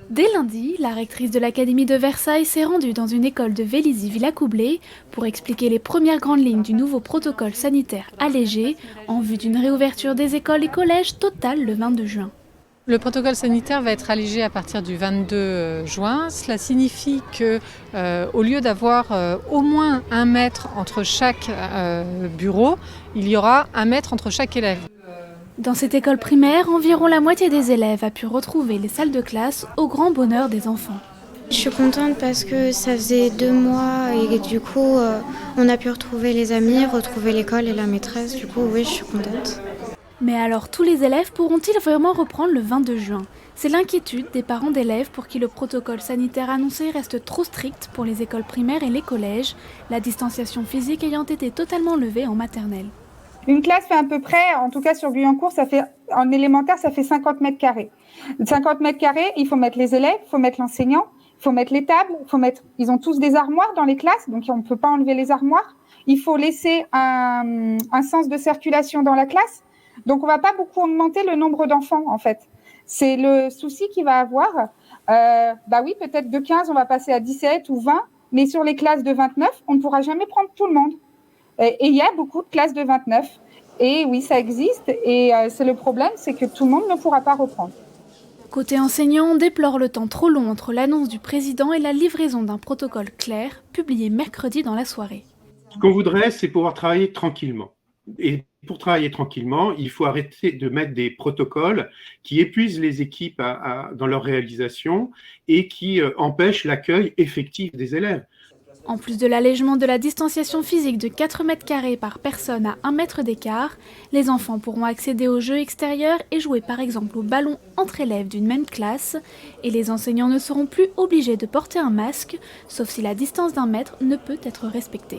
Dès lundi, la rectrice de l'Académie de Versailles s'est rendue dans une école de Vélizy-Villacoublay pour expliquer les premières grandes lignes du nouveau protocole sanitaire allégé en vue d'une réouverture des écoles et collèges totale le 22 juin. Le protocole sanitaire va être allégé à partir du 22 juin. Cela signifie que, au lieu d'avoir au moins 1 mètre entre chaque bureau, il y aura 1 mètre entre chaque élève. Dans cette école primaire, environ la moitié des élèves a pu retrouver les salles de classe au grand bonheur des enfants. Je suis contente parce que ça faisait 2 mois et du coup on a pu retrouver les amis, retrouver l'école et la maîtresse. Du coup oui, je suis contente. Mais alors tous les élèves pourront-ils vraiment reprendre le 22 juin? C'est l'inquiétude des parents d'élèves pour qui le protocole sanitaire annoncé reste trop strict pour les écoles primaires et les collèges, la distanciation physique ayant été totalement levée en maternelle. Une classe fait à peu près, en tout cas sur Guyancourt, en élémentaire, ça fait 50 mètres carrés. 50 mètres carrés, il faut mettre les élèves, il faut mettre l'enseignant, il faut mettre les tables, ils ont tous des armoires dans les classes, donc on ne peut pas enlever les armoires. Il faut laisser un sens de circulation dans la classe. Donc on ne va pas beaucoup augmenter le nombre d'enfants, en fait. C'est le souci qu'il va avoir. Oui, peut-être de 15, on va passer à 17 ou 20, mais sur les classes de 29, on ne pourra jamais prendre tout le monde. Et il y a beaucoup de classes de 29. Et oui, ça existe. Et c'est le problème, c'est que tout le monde ne pourra pas reprendre. Côté enseignant, on déplore le temps trop long entre l'annonce du président et la livraison d'un protocole clair, publié mercredi dans la soirée. Ce qu'on voudrait, c'est pouvoir travailler tranquillement. Et pour travailler tranquillement, il faut arrêter de mettre des protocoles qui épuisent les équipes dans leur réalisation et qui empêchent l'accueil effectif des élèves. En plus de l'allègement de la distanciation physique de 4 mètres carrés par personne à 1 mètre d'écart, les enfants pourront accéder aux jeux extérieurs et jouer par exemple au ballon entre élèves d'une même classe. Et les enseignants ne seront plus obligés de porter un masque, sauf si la distance d'1 mètre ne peut être respectée.